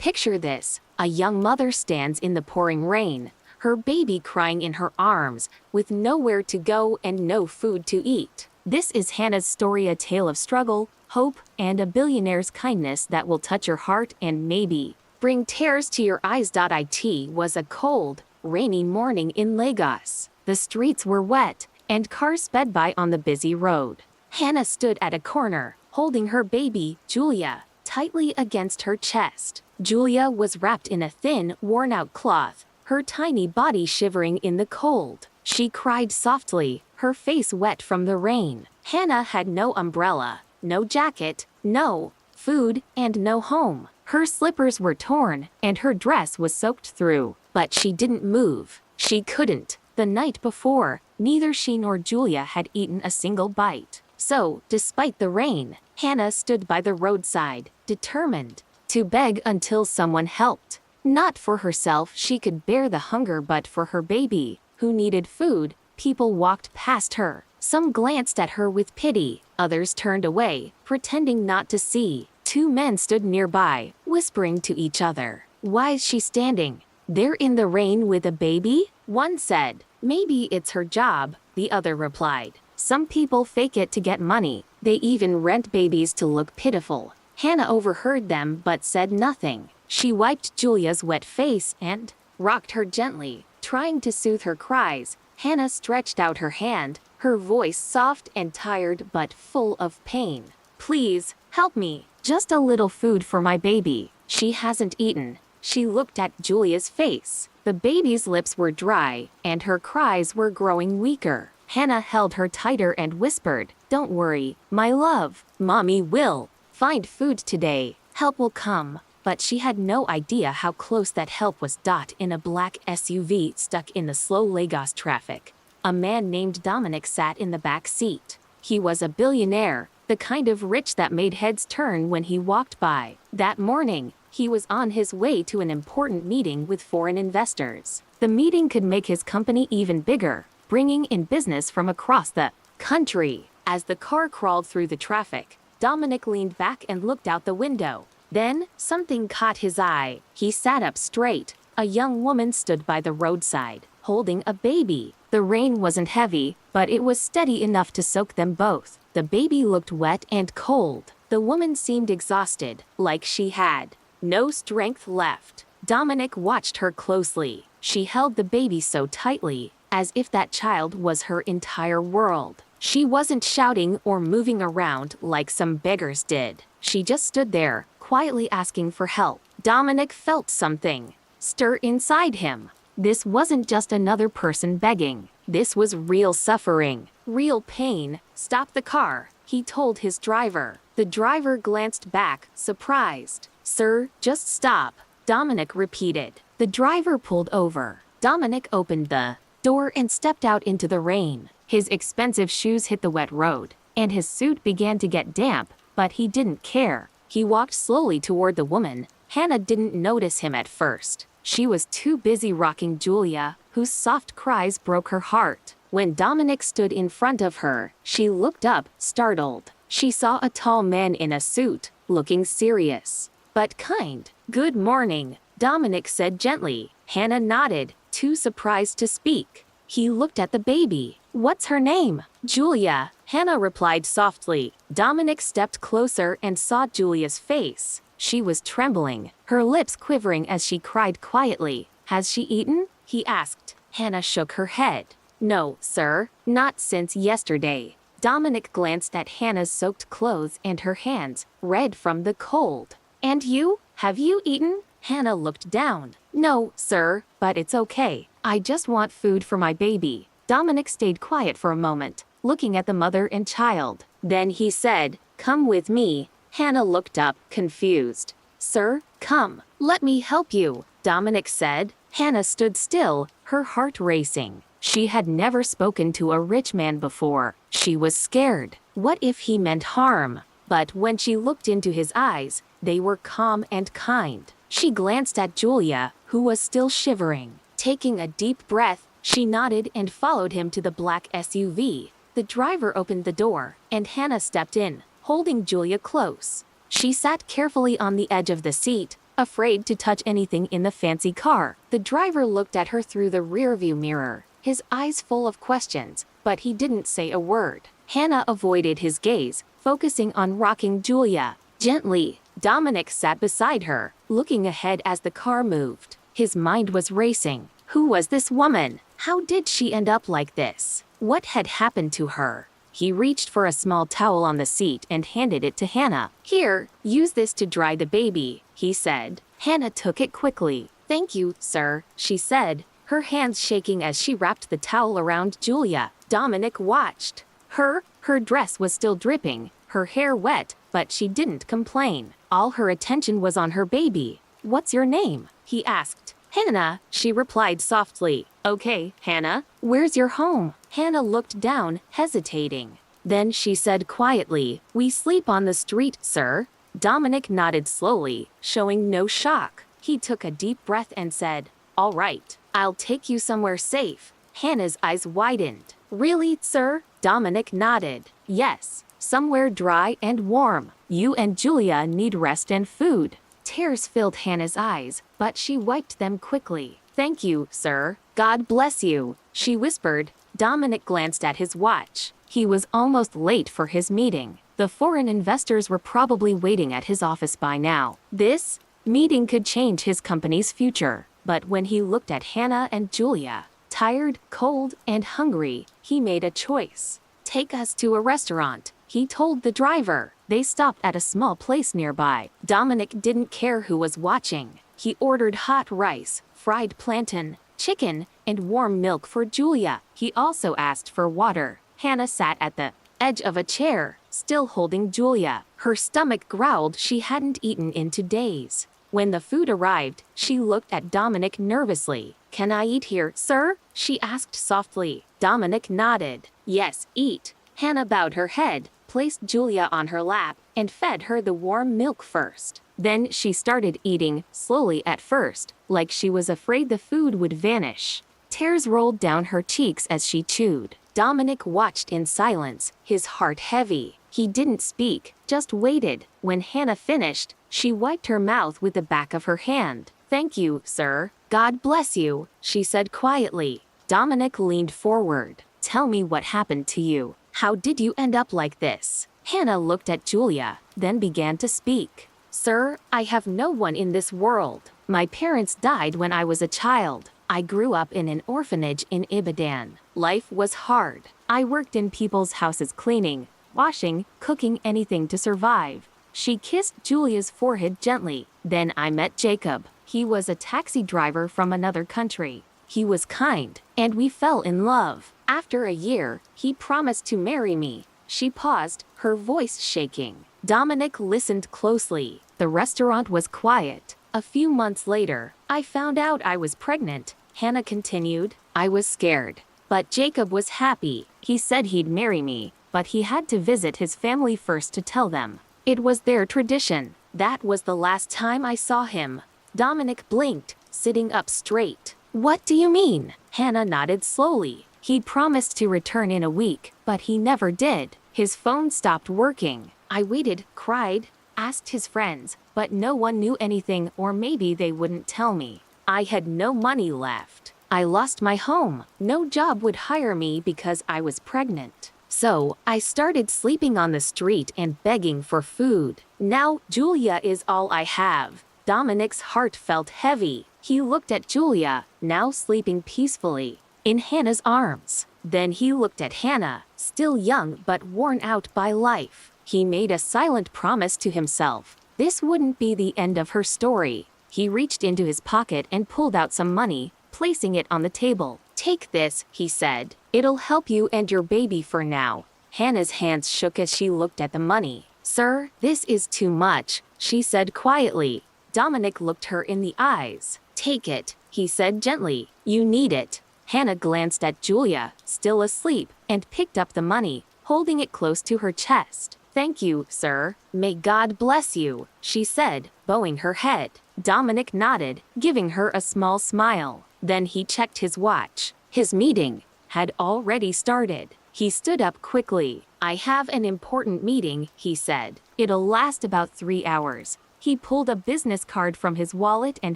Picture this. A young mother stands in the pouring rain, her baby crying in her arms, with nowhere to go and no food to eat. This is Hannah's story, a tale of struggle, hope, and a billionaire's kindness that will touch your heart and maybe bring tears to your eyes. It was a cold, rainy morning in Lagos. The streets were wet, and cars sped by on the busy road. Hannah stood at a corner, holding her baby, Julia, tightly against her chest. Julia was wrapped in a thin, worn-out cloth, her tiny body shivering in the cold. She cried softly, her face wet from the rain. Hannah had no umbrella, no jacket, no food, and no home. Her slippers were torn, and her dress was soaked through. But she didn't move. She couldn't. The night before, neither she nor Julia had eaten a single bite. So, despite the rain, Hannah stood by the roadside, determined to beg until someone helped. Not for herself, she could bear the hunger, but for her baby, who needed food. People walked past her. Some glanced at her with pity, others turned away, pretending not to see. Two men stood nearby, whispering to each other. "Why is she standing there in the rain with a baby?" One said. "Maybe it's her job," the other replied. "Some people fake it to get money. They even rent babies to look pitiful." Hannah overheard them but said nothing. She wiped Julia's wet face and rocked her gently, trying to soothe her cries. Hannah stretched out her hand, her voice soft and tired but full of pain. "Please, help me. Just a little food for my baby. She hasn't eaten." She looked at Julia's face. The baby's lips were dry, and her cries were growing weaker. Hannah held her tighter and whispered, "Don't worry, my love. Mommy will find food today. Help will come." But she had no idea how close that help was. In a black SUV stuck in the slow Lagos traffic, a man named Dominic sat in the back seat. He was a billionaire, the kind of rich that made heads turn when he walked by. That morning, he was on his way to an important meeting with foreign investors. The meeting could make his company even bigger, bringing in business from across the country. As the car crawled through the traffic, Dominic leaned back and looked out the window. Then, something caught his eye. He sat up straight. A young woman stood by the roadside, holding a baby. The rain wasn't heavy, but it was steady enough to soak them both. The baby looked wet and cold. The woman seemed exhausted, like she had no strength left. Dominic watched her closely. She held the baby so tightly, as if that child was her entire world. She wasn't shouting or moving around like some beggars did. She just stood there, quietly asking for help. Dominic felt something stir inside him. This wasn't just another person begging. This was real suffering, real pain. "Stop the car," he told his driver. The driver glanced back, surprised. "Sir, just stop," Dominic repeated. The driver pulled over. Dominic opened the door and stepped out into the rain. His expensive shoes hit the wet road, and his suit began to get damp, but he didn't care. He walked slowly toward the woman. Hannah didn't notice him at first. She was too busy rocking Julia, whose soft cries broke her heart. When Dominic stood in front of her, she looked up, startled. She saw a tall man in a suit, looking serious but kind. "Good morning," Dominic said gently. Hannah nodded, too surprised to speak. He looked at the baby. "What's her name?" "Julia," Hannah replied softly. Dominic stepped closer and saw Julia's face. She was trembling, her lips quivering as she cried quietly. "Has she eaten?" he asked. Hannah shook her head. "No, sir, not since yesterday." Dominic glanced at Hannah's soaked clothes and her hands, red from the cold. "And you? Have you eaten?" Hannah looked down. "No, sir, but it's okay. I just want food for my baby." Dominic stayed quiet for a moment, looking at the mother and child. Then he said, "Come with me." Hannah looked up, confused. "Sir, come. Let me help you," Dominic said. Hannah stood still, her heart racing. She had never spoken to a rich man before. She was scared. What if he meant harm? But when she looked into his eyes, they were calm and kind. She glanced at Julia, who was still shivering. Taking a deep breath, she nodded and followed him to the black SUV. The driver opened the door, and Hannah stepped in, holding Julia close. She sat carefully on the edge of the seat, afraid to touch anything in the fancy car. The driver looked at her through the rearview mirror, his eyes full of questions, but he didn't say a word. Hannah avoided his gaze, focusing on rocking Julia. Gently, Dominic sat beside her, looking ahead as the car moved. His mind was racing. Who was this woman? How did she end up like this? What had happened to her? He reached for a small towel on the seat and handed it to Hannah. Here, use this to dry the baby, he said. Hannah took it quickly. Thank you, sir, she said, her hands shaking as she wrapped the towel around Julia. Dominic watched. Her dress was still dripping, her hair wet, but she didn't complain. All her attention was on her baby. What's your name? He asked. Hannah, she replied softly. Okay, Hannah, where's your home? Hannah looked down, hesitating. Then she said quietly, we sleep on the street, sir. Dominic nodded slowly, showing no shock. He took a deep breath and said, all right, I'll take you somewhere safe. Hannah's eyes widened. Really, sir? Dominic nodded. Yes, somewhere dry and warm. You and Julia need rest and food. Tears filled Hannah's eyes, but she wiped them quickly. Thank you, sir. God bless you, she whispered. Dominic glanced at his watch. He was almost late for his meeting. The foreign investors were probably waiting at his office by now. This meeting could change his company's future. But when he looked at Hannah and Julia, tired, cold, and hungry, he made a choice. Take us to a restaurant, he told the driver. They stopped at a small place nearby. Dominic didn't care who was watching. He ordered hot rice, fried plantain, chicken, and warm milk for Julia. He also asked for water. Hannah sat at the edge of a chair, still holding Julia. Her stomach growled. She hadn't eaten in 2 days. When the food arrived, she looked at Dominic nervously. Can I eat here, sir? She asked softly. Dominic nodded. Yes, eat. Hannah bowed her head, placed Julia on her lap, and fed her the warm milk first. Then she started eating, slowly at first, like she was afraid the food would vanish. Tears rolled down her cheeks as she chewed. Dominic watched in silence, his heart heavy. He didn't speak, just waited. When Hannah finished, she wiped her mouth with the back of her hand. Thank you, sir. God bless you, she said quietly. Dominic leaned forward. Tell me what happened to you. How did you end up like this? Hannah looked at Julia, then began to speak. Sir, I have no one in this world. My parents died when I was a child. I grew up in an orphanage in Ibadan. Life was hard. I worked in people's houses cleaning, washing, cooking, anything to survive. She kissed Julia's forehead gently. Then I met Jacob. He was a taxi driver from another country. He was kind, and we fell in love. After a year, he promised to marry me. She paused, her voice shaking. Dominic listened closely. The restaurant was quiet. A few months later, I found out I was pregnant. Hannah continued. I was scared. But Jacob was happy. He said he'd marry me, but he had to visit his family first to tell them. It was their tradition. That was the last time I saw him. Dominic blinked, sitting up straight. What do you mean? Hannah nodded slowly. He'd promised to return in a week, but he never did. His phone stopped working. I waited, cried, asked his friends, but no one knew anything, or maybe they wouldn't tell me. I had no money left. I lost my home. No job would hire me because I was pregnant. So, I started sleeping on the street and begging for food. Now, Julia is all I have. Dominic's heart felt heavy. He looked at Julia, now sleeping peacefully, in Hannah's arms. Then he looked at Hannah, still young but worn out by life. He made a silent promise to himself. This wouldn't be the end of her story. He reached into his pocket and pulled out some money, placing it on the table. Take this, he said. It'll help you and your baby for now. Hannah's hands shook as she looked at the money. Sir, this is too much, she said quietly. Dominic looked her in the eyes. Take it, he said gently. You need it. Hannah glanced at Julia, still asleep, and picked up the money, holding it close to her chest. Thank you, sir. May God bless you, she said, bowing her head. Dominic nodded, giving her a small smile. Then he checked his watch. His meeting had already started. He stood up quickly. I have an important meeting, he said. It'll last about 3 hours. He pulled a business card from his wallet and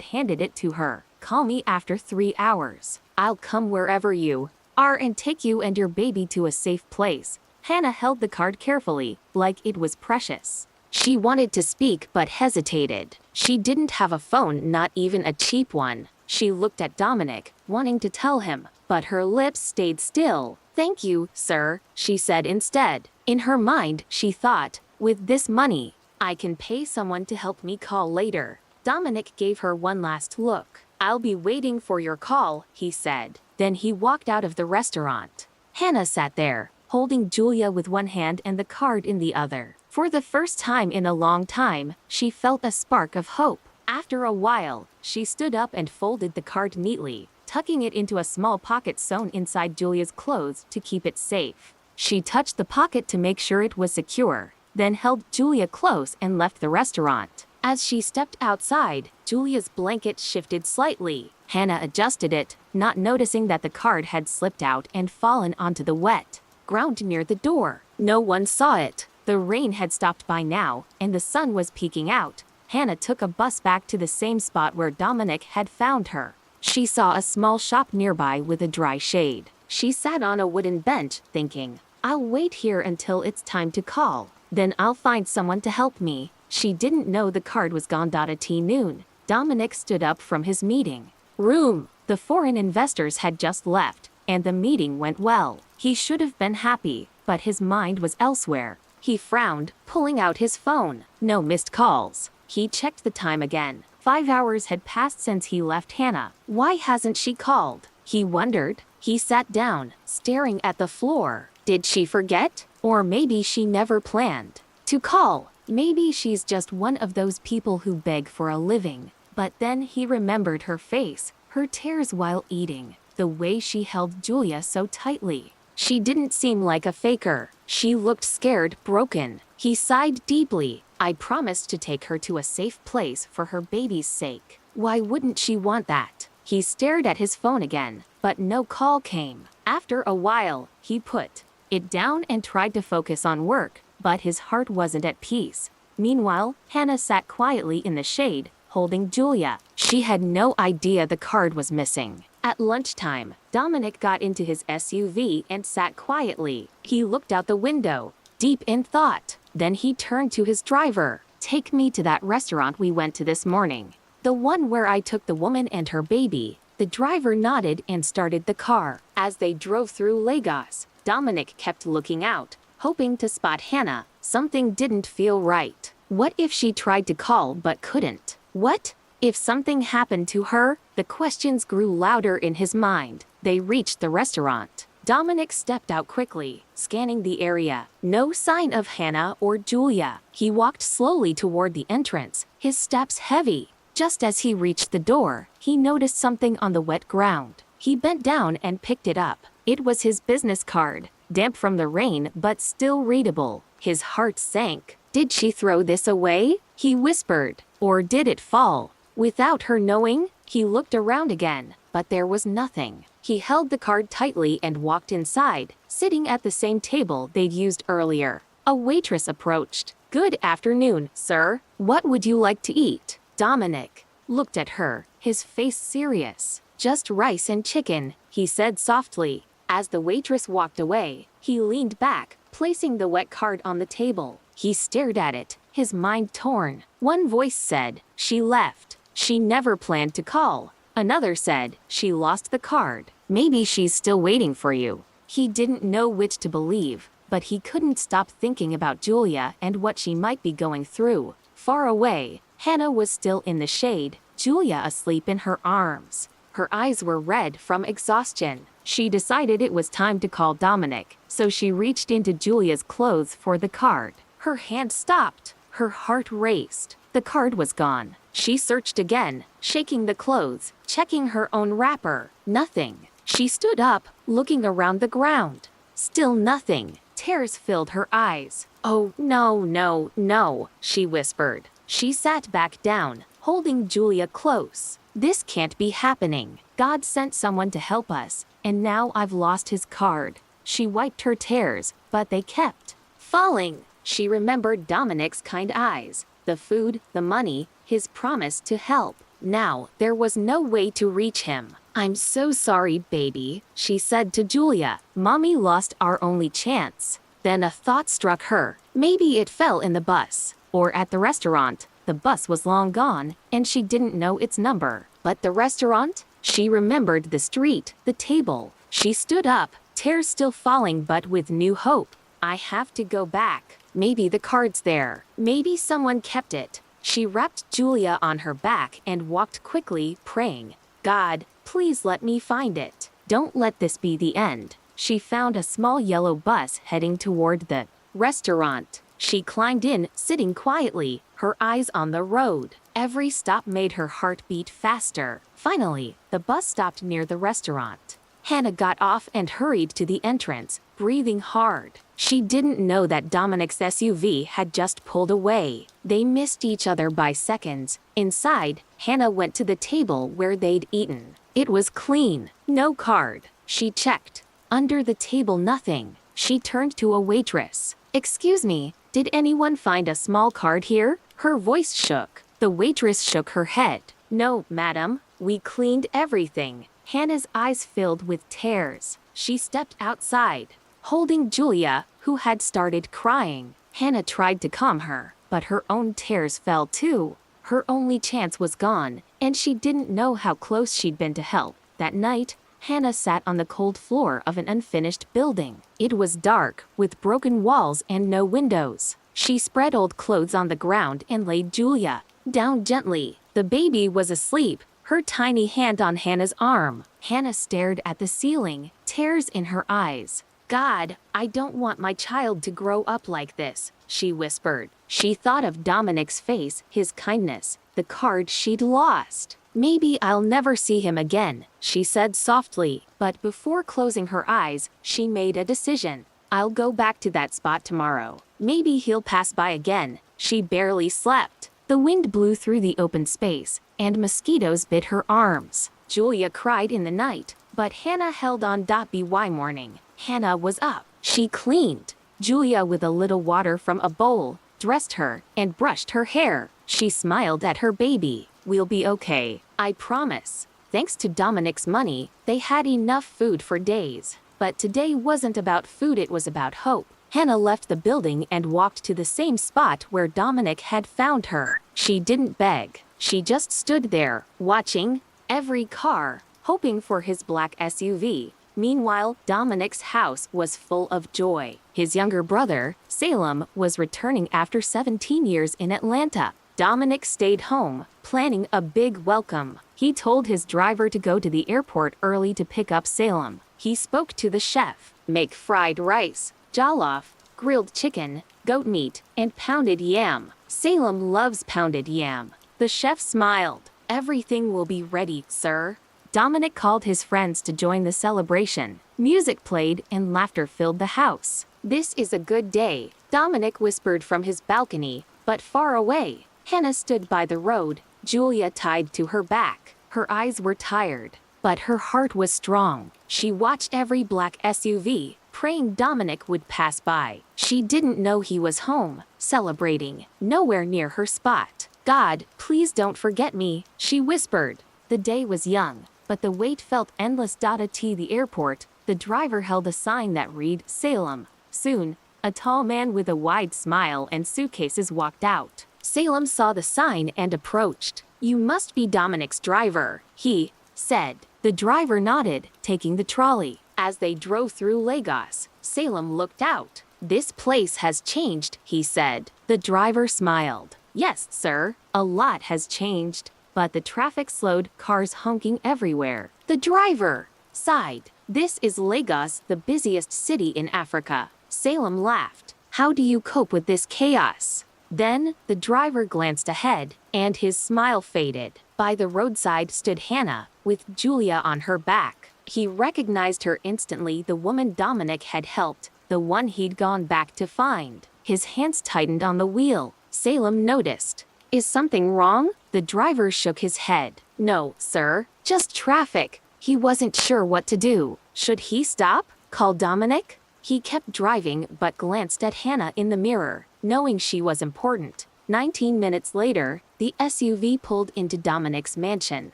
handed it to her. Call me after 3 hours. I'll come wherever you are and take you and your baby to a safe place. Hannah held the card carefully, like it was precious. She wanted to speak but hesitated. She didn't have a phone, not even a cheap one. She looked at Dominic, wanting to tell him, but her lips stayed still. Thank you, sir, she said instead. In her mind, she thought, with this money, I can pay someone to help me call later. Dominic gave her one last look. I'll be waiting for your call, he said. Then he walked out of the restaurant. Hannah sat there, holding Julia with one hand and the card in the other. For the first time in a long time, she felt a spark of hope. After a while, she stood up and folded the card neatly, tucking it into a small pocket sewn inside Julia's clothes to keep it safe. She touched the pocket to make sure it was secure, then held Julia close and left the restaurant. As she stepped outside, Julia's blanket shifted slightly. Hannah adjusted it, not noticing that the card had slipped out and fallen onto the wet ground near the door. No one saw it. The rain had stopped by now, and the sun was peeking out. Hannah took a bus back to the same spot where Dominic had found her. She saw a small shop nearby with a dry shade. She sat on a wooden bench, thinking, I'll wait here until it's time to call. Then I'll find someone to help me. She didn't know the card was gone at noon. Dominic stood up from his meeting room. The foreign investors had just left, and the meeting went well. He should have been happy, but his mind was elsewhere. He frowned, pulling out his phone. No missed calls. He checked the time again. 5 hours had passed since he left Hannah. Why hasn't she called? He wondered. He sat down, staring at the floor. Did she forget? Or maybe she never planned to call. Maybe she's just one of those people who beg for a living. But then he remembered her face, her tears while eating, the way she held Julia so tightly. She didn't seem like a faker. She looked scared, broken. He sighed deeply. I promised to take her to a safe place for her baby's sake. Why wouldn't she want that? He stared at his phone again, but no call came. After a while, he put it down and tried to focus on work, but his heart wasn't at peace. Meanwhile, Hannah sat quietly in the shade, holding Julia. She had no idea the card was missing. At lunchtime, Dominic got into his SUV and sat quietly. He looked out the window, deep in thought. Then he turned to his driver. Take me to that restaurant we went to this morning. The one where I took the woman and her baby. The driver nodded and started the car. As they drove through Lagos, Dominic kept looking out, hoping to spot Hannah. Something didn't feel right. What if she tried to call but couldn't? What if something happened to her? The questions grew louder in his mind. They reached the restaurant. Dominic stepped out quickly, scanning the area. No sign of Hannah or Julia. He walked slowly toward the entrance, his steps heavy. Just as he reached the door, he noticed something on the wet ground. He bent down and picked it up. It was his business card, damp from the rain but still readable. His heart sank. Did she throw this away? He whispered. Or did it fall? Without her knowing, he looked around again, but there was nothing. He held the card tightly and walked inside, sitting at the same table they'd used earlier. A waitress approached. Good afternoon, sir. What would you like to eat? Dominic looked at her, his face serious. Just rice and chicken, he said softly. As the waitress walked away, he leaned back, placing the wet card on the table. He stared at it, his mind torn. One voice said, she left. She never planned to call. Another said, she lost the card. Maybe she's still waiting for you. He didn't know which to believe, but he couldn't stop thinking about Julia and what she might be going through. Far away, Hannah was still in the shade, Julia asleep in her arms. Her eyes were red from exhaustion. She decided it was time to call Dominic, so she reached into Julia's clothes for the card. Her hand stopped. Her heart raced. The card was gone. She searched again, shaking the clothes, checking her own wrapper. Nothing. She stood up, looking around the ground. Still nothing. Tears filled her eyes. Oh, no, no, no, she whispered. She sat back down, holding Julia close. This can't be happening. God sent someone to help us, and now I've lost his card. She wiped her tears, but they kept falling. She remembered Dominic's kind eyes. the food, the money, his promise to help. Now, there was no way to reach him. "I'm so sorry, baby," she said to Julia. "Mommy lost our only chance." Then a thought struck her. Maybe it fell in the bus. Or at the restaurant. The bus was long gone, and she didn't know its number. But the restaurant? She remembered the street, the table. She stood up, tears still falling but with new hope. "I have to go back. Maybe the card's there. Maybe someone kept it." She wrapped Julia on her back and walked quickly, praying, "God, please let me find it. Don't let this be the end." She found a small yellow bus heading toward the restaurant. She climbed in, sitting quietly, her eyes on the road. Every stop made her heart beat faster. Finally, the bus stopped near the restaurant. Hannah got off and hurried to the entrance, breathing hard. She didn't know that Dominic's SUV had just pulled away. They missed each other by seconds. Inside, Hannah went to the table where they'd eaten. It was clean. No card. She checked. Under the table, nothing. She turned to a waitress. "Excuse me, did anyone find a small card here?" Her voice shook. The waitress shook her head. "No, madam. We cleaned everything." Hannah's eyes filled with tears. She stepped outside, holding Julia, who had started crying. Hannah tried to calm her, but her own tears fell too. Her only chance was gone, and she didn't know how close she'd been to help. That night, Hannah sat on the cold floor of an unfinished building. It was dark, with broken walls and no windows. She spread old clothes on the ground and laid Julia down gently. The baby was asleep, her tiny hand on Hannah's arm. Hannah stared at the ceiling, tears in her eyes. "God, I don't want my child to grow up like this," she whispered. She thought of Dominic's face, his kindness, the card she'd lost. "Maybe I'll never see him again," she said softly. But before closing her eyes, she made a decision. "I'll go back to that spot tomorrow. Maybe he'll pass by again." She barely slept. The wind blew through the open space, and mosquitoes bit her arms. Julia cried in the night, but Hannah held on. By morning, Hannah was up. She cleaned Julia with a little water from a bowl, dressed her, and brushed her hair. She smiled at her baby. "We'll be okay, I promise." Thanks to Dominic's money, they had enough food for days. But today wasn't about food, it was about hope. Hannah left the building and walked to the same spot where Dominic had found her. She didn't beg. She just stood there, watching every car, hoping for his black SUV. Meanwhile, Dominic's house was full of joy. His younger brother, Salem, was returning after 17 years in Atlanta. Dominic stayed home, planning a big welcome. He told his driver to go to the airport early to pick up Salem. He spoke to the chef. "Make fried rice, jollof, grilled chicken, goat meat, and pounded yam. Salem loves pounded yam." The chef smiled. "Everything will be ready, sir." Dominic called his friends to join the celebration. Music played and laughter filled the house. "This is a good day," Dominic whispered from his balcony, but far away. Hannah stood by the road, Julia tied to her back. Her eyes were tired, but her heart was strong. She watched every black SUV, praying Dominic would pass by. She didn't know he was home, celebrating, nowhere near her spot. "God, please don't forget me," she whispered. The day was young, but the wait felt endless. At the airport, the driver held a sign that read, "Salem." Soon, a tall man with a wide smile and suitcases walked out. Salem saw the sign and approached. "You must be Dominic's driver," he said. The driver nodded, taking the trolley. As they drove through Lagos, Salem looked out. "This place has changed," he said. The driver smiled. "Yes, sir, a lot has changed." But the traffic slowed, cars honking everywhere. The driver sighed. "This is Lagos, the busiest city in Africa." Salem laughed. "How do you cope with this chaos?" Then, the driver glanced ahead, and his smile faded. By the roadside stood Hannah, with Julia on her back. He recognized her instantly, the woman Dominic had helped, the one he'd gone back to find. His hands tightened on the wheel. Salem noticed. "Is something wrong?" The driver shook his head. "No, sir, just traffic." He wasn't sure what to do. Should he stop? Call Dominic? He kept driving but glanced at Hannah in the mirror, knowing she was important. 19 minutes later, the SUV pulled into Dominic's mansion.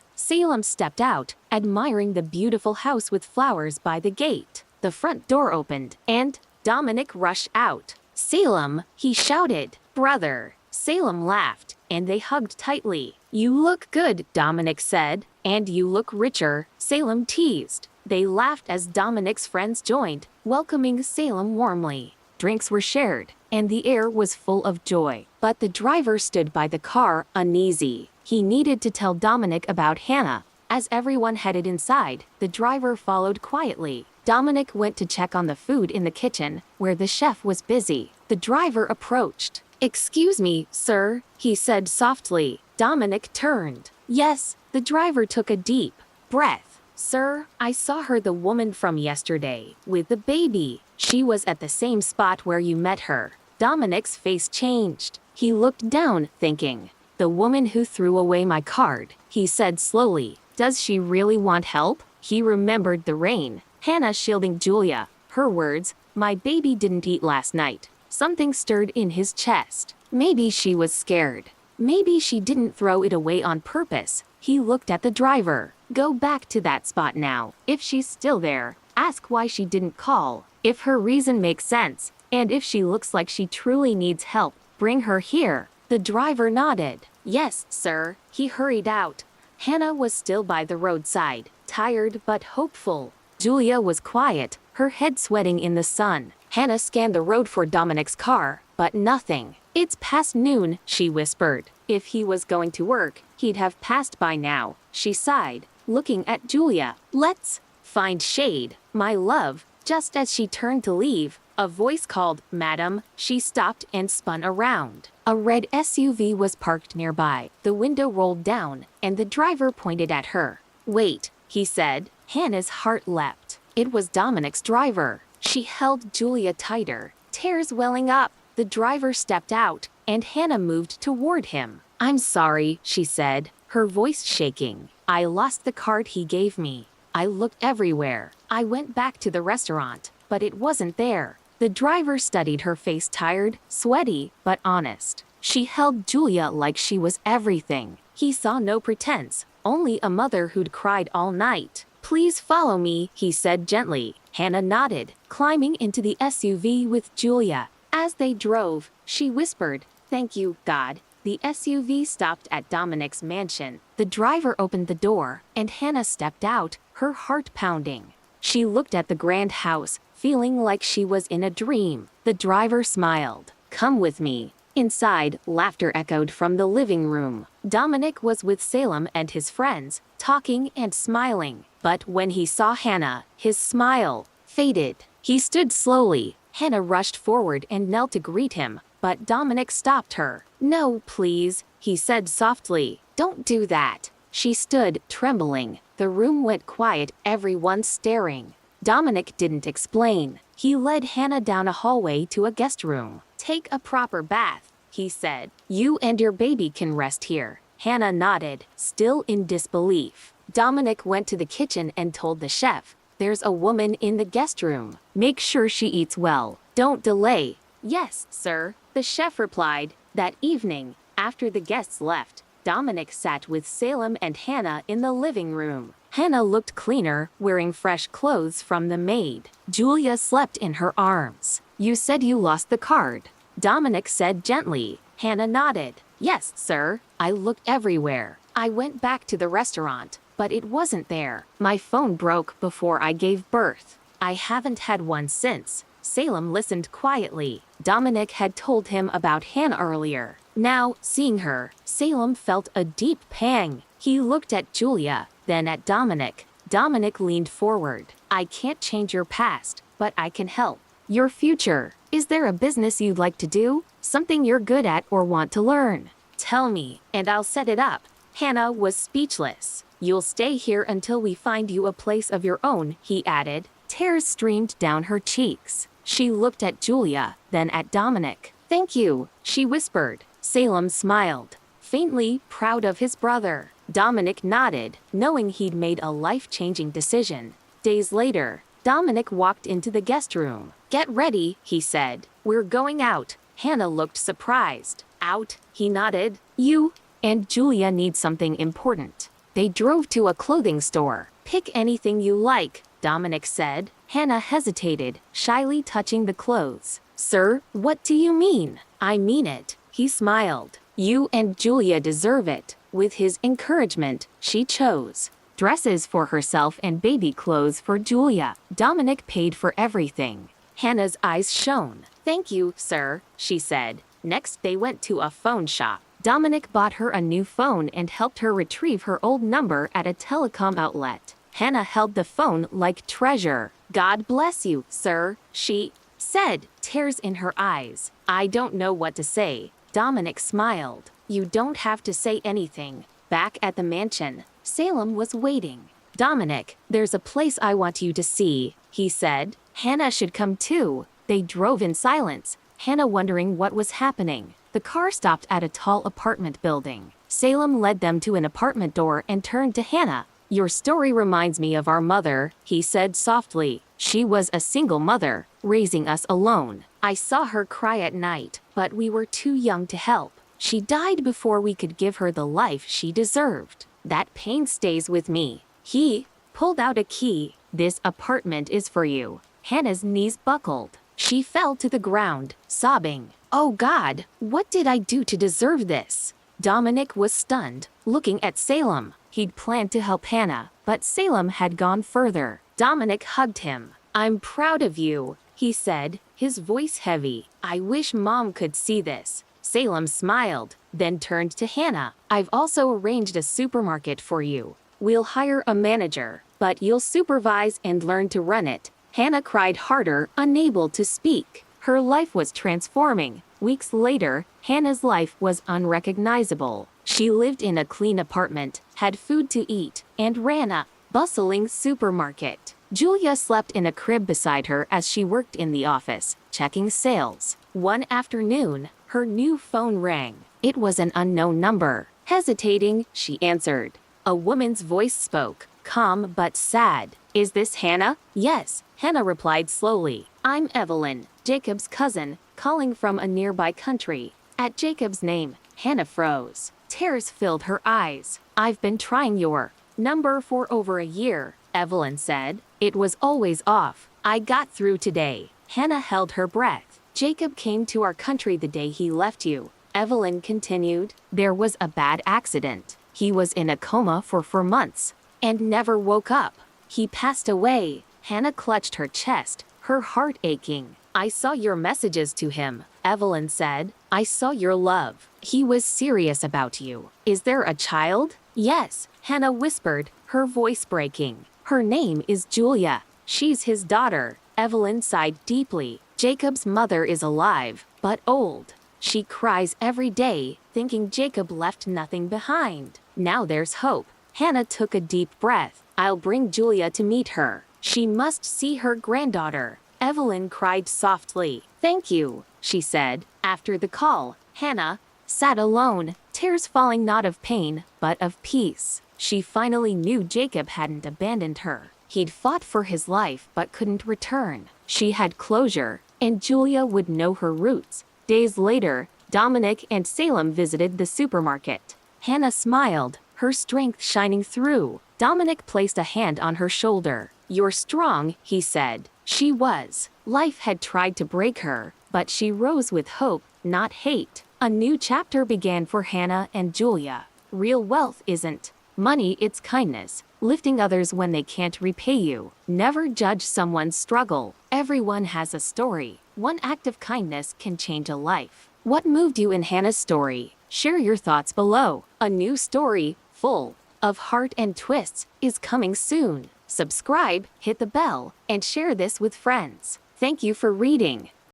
Salem stepped out, admiring the beautiful house with flowers by the gate. The front door opened, and Dominic rushed out. "Salem," he shouted. "Brother." Salem laughed, and they hugged tightly. "You look good," Dominic said. "And you look richer," Salem teased. They laughed as Dominic's friends joined, welcoming Salem warmly. Drinks were shared, and the air was full of joy. But the driver stood by the car, uneasy. He needed to tell Dominic about Hannah. As everyone headed inside, the driver followed quietly. Dominic went to check on the food in the kitchen, where the chef was busy. The driver approached. "Excuse me, sir," he said softly. Dominic turned. "Yes." The driver took a deep breath. "Sir, I saw her, the woman from yesterday, with the baby. She was at the same spot where you met her." Dominic's face changed. He looked down, thinking. "The woman who threw away my card," he said slowly. "Does she really want help?" He remembered the rain. Hannah shielding Julia. Her words, "My baby didn't eat last night." Something stirred in his chest. Maybe she was scared. Maybe she didn't throw it away on purpose. He looked at the driver. "Go back to that spot now. If she's still there, ask why she didn't call. If her reason makes sense, and if she looks like she truly needs help, bring her here." The driver nodded. "Yes, sir." He hurried out. Hannah was still by the roadside, tired but hopeful. Julia was quiet, her head sweating in the sun. Hannah scanned the road for Dominic's car, but nothing. "It's past noon," she whispered. If he was going to work, he'd have passed by now. She sighed, looking at Julia. "Let's find shade, my love." Just as she turned to leave, a voice called, "Madam." She stopped and spun around. A red SUV was parked nearby. The window rolled down, and the driver pointed at her. "Wait," he said. Hannah's heart leapt. It was Dominic's driver. She held Julia tighter, tears welling up. The driver stepped out, and Hannah moved toward him. "I'm sorry," she said, her voice shaking. "I lost the card he gave me. I looked everywhere. I went back to the restaurant, but it wasn't there." The driver studied her face, tired, sweaty, but honest. She held Julia like she was everything. He saw no pretense, only a mother who'd cried all night. "Please follow me," he said gently. Hannah nodded, climbing into the SUV with Julia. As they drove, she whispered, "Thank you, God." The SUV stopped at Dominic's mansion. The driver opened the door, and Hannah stepped out, her heart pounding. She looked at the grand house, feeling like she was in a dream. The driver smiled. "Come with me." Inside, laughter echoed from the living room. Dominic was with Salem and his friends, talking and smiling. But when he saw Hannah, his smile faded. He stood slowly. Hannah rushed forward and knelt to greet him, but Dominic stopped her. "No, please," he said softly. "Don't do that." She stood, trembling. The room went quiet, everyone staring. Dominic didn't explain. He led Hannah down a hallway to a guest room. "Take a proper bath," he said. "You and your baby can rest here." Hannah nodded, still in disbelief. Dominic went to the kitchen and told the chef, "There's a woman in the guest room. Make sure she eats well. Don't delay." "Yes, sir," the chef replied. That evening, after the guests left, Dominic sat with Salem and Hannah in the living room. Hannah looked cleaner, wearing fresh clothes from the maid. Julia slept in her arms. "You said you lost the card," Dominic said gently. Hannah nodded. "Yes, sir. I looked everywhere. I went back to the restaurant, but it wasn't there. My phone broke before I gave birth. I haven't had one since." Salem listened quietly. Dominic had told him about Hannah earlier. Now, seeing her, Salem felt a deep pang. He looked at Julia, then at Dominic. Dominic leaned forward. "I can't change your past, but I can help. Your future. Is there a business you'd like to do? Something you're good at or want to learn? Tell me, and I'll set it up." Hannah was speechless. "You'll stay here until we find you a place of your own," he added. Tears streamed down her cheeks. She looked at Julia, then at Dominic. "Thank you," she whispered. Salem smiled, faintly proud of his brother. Dominic nodded, knowing he'd made a life-changing decision. Days later, Dominic walked into the guest room. "Get ready," he said. "We're going out." Hannah looked surprised. Out, he nodded. You and Julia need something important. They drove to a clothing store. Pick anything you like, Dominic said. Hannah hesitated, shyly touching the clothes. Sir, what do you mean? I mean it, he smiled. You and Julia deserve it. With his encouragement, she chose dresses for herself and baby clothes for Julia. Dominic paid for everything. Hannah's eyes shone. Thank you, sir, she said. Next, they went to a phone shop. Dominic bought her a new phone and helped her retrieve her old number at a telecom outlet. Hannah held the phone like treasure. God bless you, sir, she said, tears in her eyes. I don't know what to say. Dominic smiled. You don't have to say anything. Back at the mansion, Salem was waiting. Dominic, there's a place I want you to see, he said. Hannah should come too. They drove in silence, Hannah wondering what was happening. The car stopped at a tall apartment building. Salem led them to an apartment door and turned to Hannah. Your story reminds me of our mother, he said softly. She was a single mother, raising us alone. I saw her cry at night, but we were too young to help. She died before we could give her the life she deserved. That pain stays with me. He pulled out a key. This apartment is for you. Hannah's knees buckled. She fell to the ground, sobbing. Oh God, what did I do to deserve this? Dominic was stunned, looking at Salem. He'd planned to help Hannah, but Salem had gone further. Dominic hugged him. I'm proud of you, he said, his voice heavy. I wish Mom could see this. Salem smiled, then turned to Hannah. I've also arranged a supermarket for you. We'll hire a manager, but you'll supervise and learn to run it. Hannah cried harder, unable to speak. Her life was transforming. Weeks later, Hannah's life was unrecognizable. She lived in a clean apartment, had food to eat, and ran a bustling supermarket. Julia slept in a crib beside her as she worked in the office, checking sales. One afternoon, her new phone rang. It was an unknown number. Hesitating, she answered. A woman's voice spoke, calm but sad. Is this Hannah? Yes, Hannah replied slowly. I'm Evelyn, Jacob's cousin, calling from a nearby country. At Jacob's name, Hannah froze. Tears filled her eyes. I've been trying your number for over a year, Evelyn said. It was always off. I got through today. Hannah held her breath. Jacob came to our country the day he left you. Evelyn continued. There was a bad accident. He was in a coma for 4 months and never woke up. He passed away. Hannah clutched her chest, her heart aching. I saw your messages to him, Evelyn said. I saw your love. He was serious about you. Is there a child? Yes, Hannah whispered, her voice breaking. Her name is Julia. She's his daughter. Evelyn sighed deeply. Jacob's mother is alive, but old. She cries every day, thinking Jacob left nothing behind. Now there's hope. Hannah took a deep breath. I'll bring Julia to meet her. She must see her granddaughter. Evelyn cried softly. Thank you, she said. After the call, Hannah sat alone, tears falling not of pain, but of peace. She finally knew Jacob hadn't abandoned her. He'd fought for his life but couldn't return. She had closure, and Julia would know her roots. Days later, Dominic and Salem visited the supermarket. Hannah smiled, her strength shining through. Dominic placed a hand on her shoulder. You're strong, he said. She was. Life had tried to break her, but she rose with hope, not hate. A new chapter began for Hannah and Julia. Real wealth isn't money, it's kindness. Lifting others when they can't repay you. Never judge someone's struggle. Everyone has a story. One act of kindness can change a life. What moved you in Hannah's story? Share your thoughts below. A new story, full of heart and twists, is coming soon. Subscribe, hit the bell, and share this with friends. Thank you for reading.